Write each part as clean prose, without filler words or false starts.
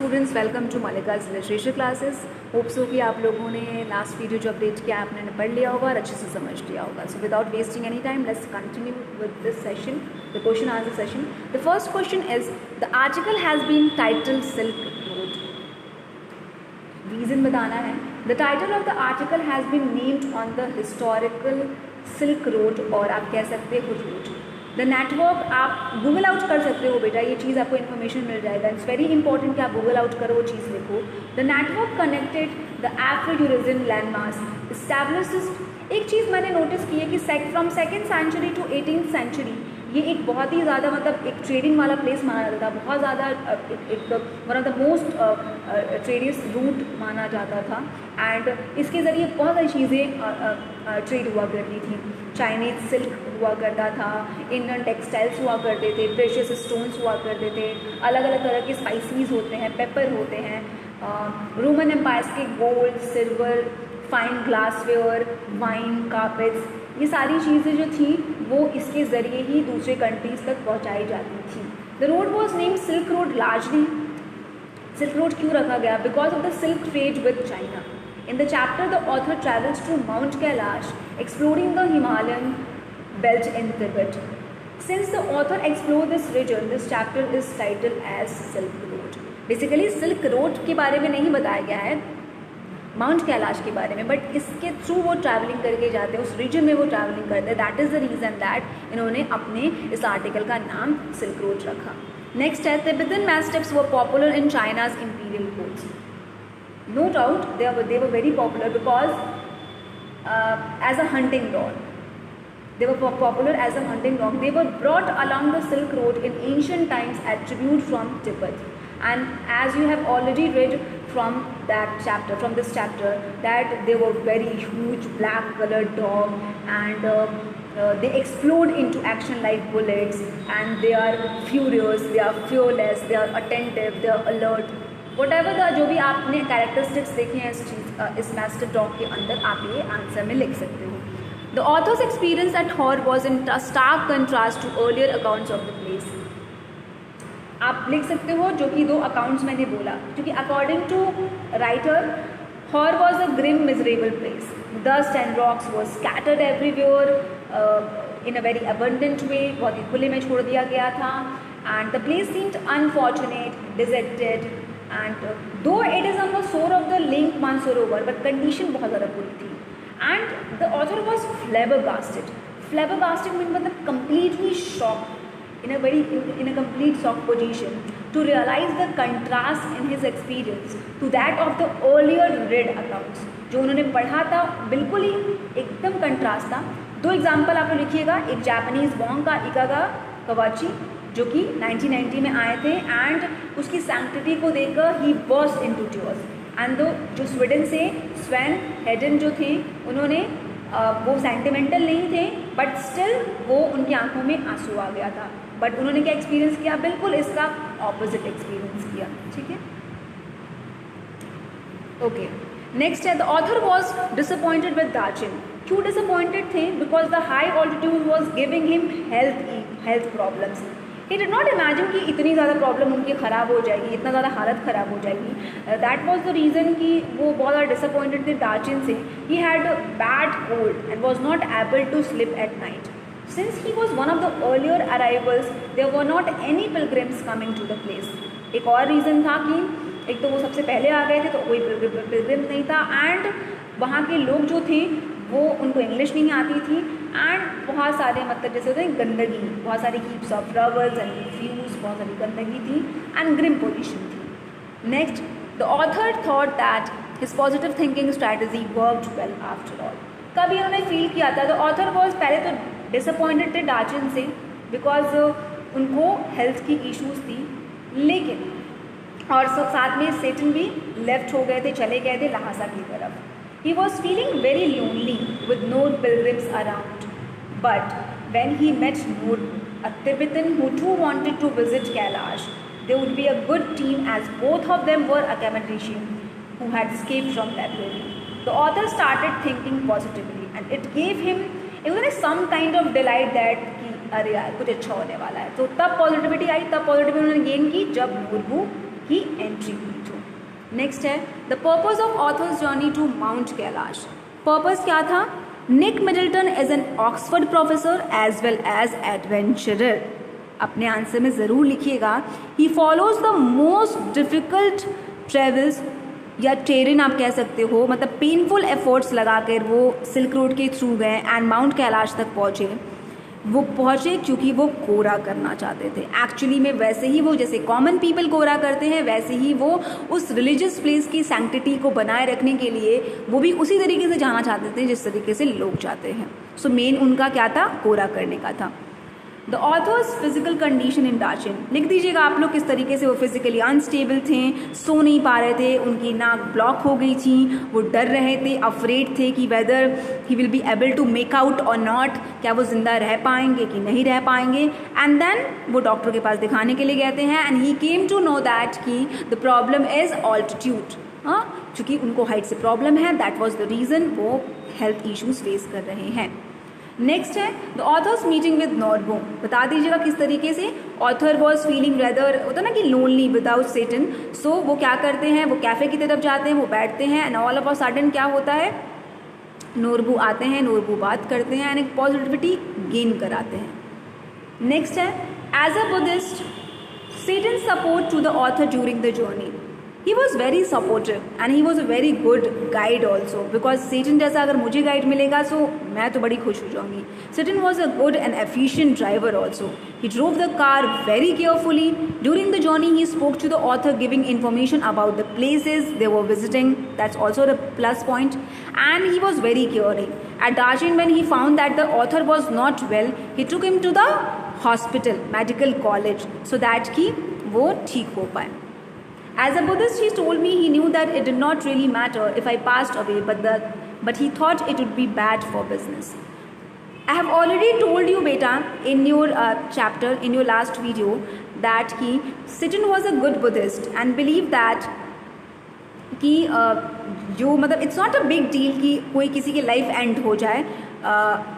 Students, welcome to Mallika's literature classes. Hope so कि आप लोगों ने लास्ट वीडियो जो अपडेट किया आपने पढ़ लिया होगा और अच्छे से समझ लिया होगा। So without wasting any time let's continue with this session, the question answer session. The first question is the article has been titled silk road. Reason बताना है। The title of the article has been named on the historical silk road, और आप कह सकते हो route. The network, आप Google out कर सकते हो बेटा, ये चीज़ आपको इन्फॉर्मेशन मिल जाएगा। इट्स वेरी इंपॉर्टेंट कि आप गूगल आउट करो, वो चीज़ लिखो। The network connected the Afro-Eurasian landmass established. एक चीज़ मैंने नोटिस की है कि from 2nd century to 18th century ये एक बहुत ही ज़्यादा मतलब एक ट्रेडिंग वाला प्लेस माना जाता था, बहुत ज़्यादा एक one of the most tedious route माना जाता था। एंड इसके ज़रिए बहुत सारी चीज़ें ट्रेड हुआ करती थी। चाइनीज सिल्क हुआ करता था, इंडियन टेक्सटाइल्स हुआ करते थे, प्रेशियस स्टोन्स हुआ करते थे, अलग अलग तरह के स्पाइसीज होते हैं, पेपर होते हैं। रोमन एम्पायर्स के gold, silver, fine glassware, wine, carpets, ये सारी चीज़ें जो थी वो इसके ज़रिए ही दूसरे कंट्रीज़ तक पहुंचाई जाती थी। The road was named silk road largely. Silk road क्यों रखा गया? Because of the silk trade with China. In the chapter, the author travels to Mount Kailash, exploring the Himalayan belt in Tibet. Since the author explored this region, this chapter is titled as Silk Road. Basically, Silk Road के बारे में नहीं बताया गया है, mount Kailash के बारे में, बट इसके थ्रू वो ट्रैवलिंग करके जाते हैं, उस रीजन में वो ट्रैवलिंग करते हैं। That is the reason that इन्होंने अपने इस आर्टिकल का नाम सिल्क रोड रखा। नेक्स्ट है, Tibetan mastiffs were popular in China's imperial courts. No doubt they were very popular because as a hunting dog. They were popular as a hunting dog. They were brought along the Silk Road in ancient times as tribute from Tibet. And as you have already read from that chapter, from this chapter, that they were very huge black colored dog, and they explode into action like bullets, and they are furious, they are fearless, they are attentive, they are alert. Whatever जो भी आपने characteristics देखे हैं इस mastiff dog के अंदर, आप ये आंसर में लिख सकते हो। The author's experience at Hor was in stark contrast to earlier accounts of the place. आप लिख सकते हो जो कि दो अकाउंट्स मैंने बोला, क्योंकि according to writer Hor was a grim miserable place. Dust and rocks was scattered everywhere in a very abundant way, बहुत ही खुले में छोड़ दिया गया था। And the place seemed unfortunate, deserted, and though it is on the shore of the lake Mansarovar, but condition बहुत ज़्यादा बुरी थी। and the author was flabbergasted means मतलब completely shocked, in a complete shock position to realize the contrast in his experience to that of the earlier read accounts। जो उन्होंने पढ़ा था बिल्कुल ही एकदम कंट्रास्ट था। दो एग्जाम्पल आप लिखिएगा, एक जापानीज वॉन्ग का इकागा कवाची जो कि 1990 में आए थे, एंड उसकी सैंक्टिटी को देखकर ही बर्स्ट इनटू टीयर्स। एंड जो स्वीडन से स्वेन हेडन जो थे, उन्होंने वो सेंटिमेंटल नहीं थे, बट स्टिल वो उनकी आंखों में आंसू आ गया था। बट उन्होंने क्या एक्सपीरियंस किया? बिल्कुल इसका ऑपोजिट एक्सपीरियंस किया। ठीक है, ओके। नेक्स्ट है, the author was disappointed with Darchen. क्यों डिसअपॉइंटेड थे? Because the high altitude was giving him health problems. He did not imagine कि इतनी ज़्यादा प्रॉब्लम उनकी ख़राब हो जाएगी, इतना ज़्यादा हालत ख़राब हो जाएगी। दैट वॉज द रीज़न कि वो बहुत ज़्यादा डिसअपॉइंटेड थे दार्जिन से। He had bad cold and was not able to sleep at night. Since he was one of the earlier arrivals there were not any pilgrims coming to the place. एक और reason था कि एक तो वो सबसे पहले आ गए थे तो कोई पिलग्रिम्स नहीं था, एंड वहाँ के लोग जो थे वो उनको इंग्लिश नहीं आती थी, एंड बहुत सारे मतलब जैसे होते हैं गंदगी, बहुत सारी हीप्स ऑफ रबल्स एंड फ्यूज, बहुत सारी गंदगी थी, एंड ग्रिम पोजिशन थी। Next, the author thought that his positive thinking strategy worked well after all. कभी उन्होंने फील किया था, द ऑथर वॉज पहले तो डिसअपॉइंटेड थे दार्जिन से बिकॉज उनको हेल्थ की इशूज़ थी, लेकिन और साथ में सेटन भी लेफ्ट हो गए थे, चले गए थे लहासा की तरफ। He was feeling very lonely with no pilgrims around. But when he met Noor, a Tibetan who too wanted to visit Kailash, they would be a good team as both of them were academicians who had escaped from library. The author started thinking positively, and it gave him some kind of delight that कि अरे यार कुछ अच्छा होने वाला है। तो तब पॉजिटिविटी आई, तब पॉजिटिविटी उन्होंने गेन की जब नूरबू ही एंट्री की थी। नेक्स्ट है the purpose of author's journey to Mount Kailash. Purpose क्या था? Nick Middleton is an Oxford professor as well as adventurer. अपने आंसर में ज़रूर लिखिएगा he follows the most difficult travels या टेरेन आप कह सकते हो, मतलब पेनफुल एफर्ट्स लगाकर वो सिल्क रोड के थ्रू गए एंड माउंट कैलाश तक पहुँचे। वो पहुँचे क्योंकि वो कोरा करना चाहते थे। एक्चुअली में वैसे ही वो जैसे कॉमन पीपल कोरा करते हैं वैसे ही वो उस रिलीजियस प्लेस की सैंक्टिटी को बनाए रखने के लिए वो भी उसी तरीके से जाना चाहते थे जिस तरीके से लोग जाते हैं। सो मेन उनका क्या था? कोरा करने का था। The author's physical condition in Darchen. लिख दीजिएगा आप लोग किस तरीके से वो फिजिकली अनस्टेबल थे, सो नहीं पा रहे थे, उनकी नाक ब्लॉक हो गई थी, वो डर रहे थे, अफ्रेड थे कि whether he will be able to make out और नॉट, क्या वो जिंदा रह पाएंगे कि नहीं रह पाएंगे। एंड देन वो डॉक्टर के पास दिखाने के लिए गए हैं and he came to know that कि द प्रॉब्लम इज ऑल्टीट्यूड। हाँ, चूँकि उनको हाइट से प्रॉब्लम है, दैट वॉज द रीज़न वो हेल्थ इश्यूज फेस कर रहे हैं। नेक्स्ट है the author's meeting with Norbu. बता दीजिएगा किस तरीके से ऑथर वॉज फीलिंग रेदर होता ना कि लोनली विदाउट सेटन। सो वो क्या करते हैं, वो कैफे की तरफ जाते हैं, वो बैठते हैं and all of a sudden क्या होता है, नॉर्बो आते हैं, नॉर्बो बात करते हैं एंड एक पॉजिटिविटी गेन कराते हैं। नेक्स्ट है as a Buddhist Tsetan support to the author during the journey. He was very supportive and he was a very good guide also, because Tsetan जैसा अगर मुझे गाइड मिलेगा सो मैं तो बड़ी खुश हो जाऊंगी। Tsetan was a good and efficient driver also. He drove the car very carefully. During the journey he spoke to the author giving information about the places they were visiting. That's also the plus point. And he was very caring. At Darjeeling, when he found that the author was not well, he took him to the hospital, medical college, so that कि वो ठीक हो पाए। As a Buddhist, he told me he knew that it did not really matter if I passed away, but he thought it would be bad for business. I have already told you, beta, in your chapter, in your last video, that Seton was a good Buddhist and believed that कि जो मतलब it's not a big deal कि कोई किसी की life and हो जाए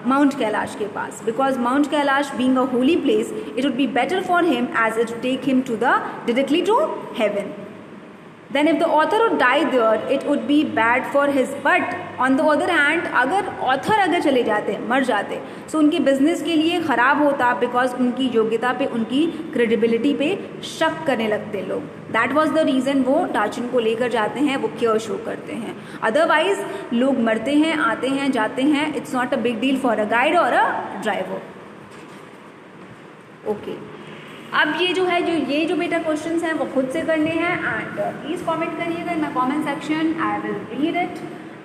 mount Kailash के पास, because mount Kailash being a holy place it would be better for him as it take him to the directly to heaven. Then if the author would die there, it would be bad for his. But on the other hand, अगर author अगर चले जाते, मर जाते, so उनके business के लिए ख़राब होता, because उनकी योग्यता पे, उनकी credibility पे शक करने लगते लोग। That was the reason वो डार्जिन को लेकर जाते हैं, वो केयर शो करते हैं। Otherwise लोग मरते हैं, आते हैं, जाते हैं, it's not a big deal for a guide or a driver. Okay. अब ये जो बेटा क्वेश्चंस हैं वो खुद से करने हैं एंड प्लीज़ कमेंट करिएगा in my comment section. I will read it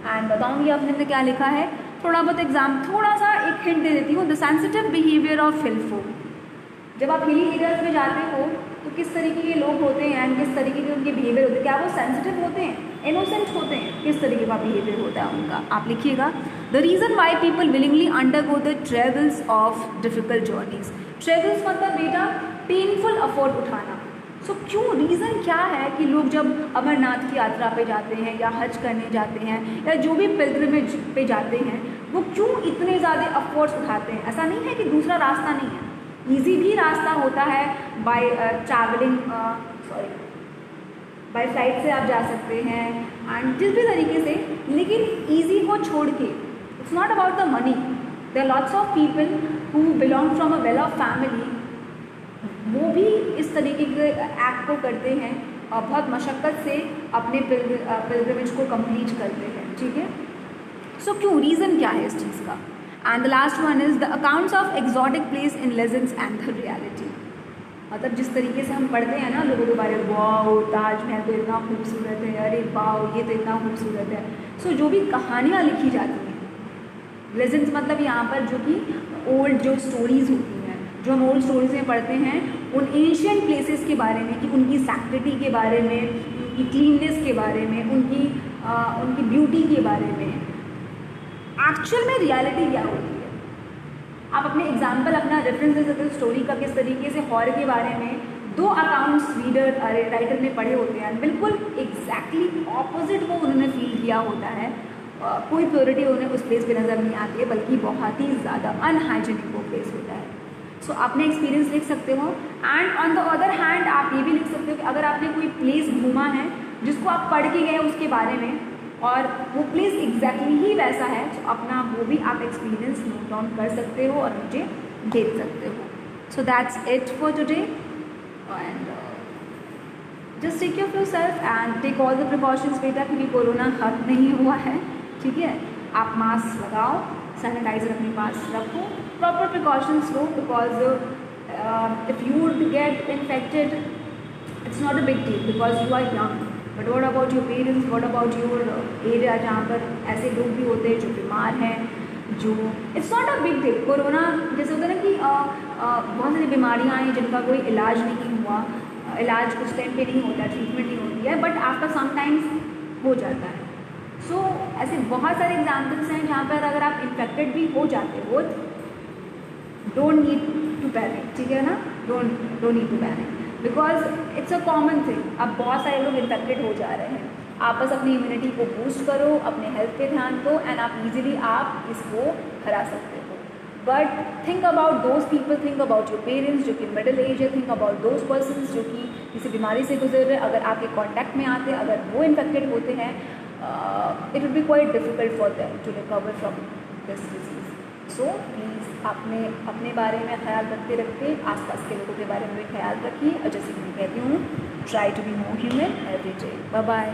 and बताऊंगी आपने क्या लिखा है। थोड़ा सा एक हिंट दे देती हूँ। द सेंसिटिव बिहेवियर ऑफ हिल फोक। जब आप हिली एरियाज में जाते हो तो किस तरीके के लोग होते हैं एंड किस तरीके के उनके बिहेवियर होते हैं, क्या वो सेंसिटिव होते हैं, इनोसेंट होते हैं, किस तरीके का बिहेवियर होता है उनका, आप लिखिएगा। The reason why people willingly undergo the travels of difficult journeys. Travels मतलब बेटा पेनफुल एफर्ट उठाना। सो क्यों, रीज़न क्या है कि लोग जब अमरनाथ की यात्रा पे जाते हैं या हज करने जाते हैं या जो भी पिलग्रिमेज पे जाते हैं वो क्यों इतने ज़्यादा एफर्ट्स उठाते हैं? ऐसा नहीं है कि दूसरा रास्ता नहीं है, ईजी भी रास्ता होता है। बाय ट्रैवलिंग बाय फ्लाइट से आप जा सकते हैं एंड जिस भी तरीके से, लेकिन ईजी को छोड़ के it's not about the money. There are lots of people who belong from a well off family, वो भी इस तरीके के एक्ट को करते हैं और बहुत मशक्क़त से अपने पिलग्रिमेज को कंप्लीट करते हैं। ठीक है, सो क्यों, रीज़न क्या है इस चीज़ का? And the last one is the accounts of exotic place in legends and the reality. मतलब जिस तरीके से हम पढ़ते हैं ना लोगों के बारे में, वाओ ताजमहल तो इतना खूबसूरत है, अरे वाओ ये तो इतना खूबसूरत है। सो जो भी कहानियाँ लिखी जाती हैं, लेजेंड्स मतलब यहाँ पर जो कि ओल्ड जो स्टोरीज़ होती हैं, जो हम ओल्ड स्टोरीज में पढ़ते हैं, उन एशियंट प्लेसेस के बारे में, कि उनकी सैक्टिटी के बारे में, उनकी क्लीननेस के बारे में, उनकी ब्यूटी के बारे में, एक्चुअल में रियलिटी क्या होती है। आप अपने एग्जाम्पल, अपना रेफरेंस दे सकते हो स्टोरी का, किस तरीके से हॉरर के बारे में 2 अकाउंट्स राइटर ने पढ़े होते हैं, बिल्कुल एग्जैक्टली ऑपोजिट वो उन्होंने फील किया होता है। कोई प्योरिटी उन्हें उस प्लेस पे नज़र नहीं आती है, बल्कि बहुत ही ज़्यादा अनहाइजीनिक वो प्लेस होता है। सो अपने एक्सपीरियंस लिख सकते हो। And on the other hand आप ये भी लिख सकते हो कि अगर आपने कोई प्लेस घूमा है जिसको आप पढ़ के गए उसके बारे में और वो प्लेस एग्जैक्टली ही वैसा है, तो अपना वो भी आप एक्सपीरियंस नोट डाउन कर सकते हो और मुझे भेज सकते हो। So that's it for today and just take care of yourself and take all the precautions बेटा, क्योंकि कोरोना खत्म नहीं हुआ है, ठीक है। आप मास्क लगाओ, सैनिटाइजर अपने पास रखो, प्रॉपर प्रिकॉशंस लो, because if you would get infected it's not a big deal because you are young, but what about your parents, what about your area जहाँ पर ऐसे लोग भी होते हैं जो बीमार हैं, जो it's not a big deal. Corona जैसे होता है ना कि बहुत सारी बीमारियाँ हैं जिनका कोई इलाज नहीं हुआ, इलाज कुछ टाइम पे नहीं होता, ट्रीटमेंट नहीं होती है, बट आफ्टर समटाइम्स हो जाता है। सो ऐसे बहुत सारे एग्जाम्पल्स हैं जहाँ पर अगर आप इन्फेक्टेड भी हो जाते हो, डोंट नीड टू पैनिक, ठीक है ना, don't need to panic because it's a common thing. अब बहुत सारे लोग इन्फेक्टेड हो जा रहे हैं, आप बस अपनी इम्यूनिटी को बूस्ट करो, अपने हेल्थ पे ध्यान दो एंड आप इजीली आप इसको हरा सकते हो। But think about those people, think about your parents जो कि मिडिल एज है, थिंक अबाउट दोज पर्सन्स जो कि किसी बीमारी से गुजर रहे हैं, अगर आपके कॉन्टैक्ट में आते हैं, अगर वो इन्फेक्टेड होते हैं, it will be quite difficult for them to recover from this disease. So please अपने बारे में ख्याल रखते रखते आसपास के लोगों के बारे में भी ख्याल रखिए, और जैसे कि मैं कहती हूँ, try to be more human every day. Bye bye.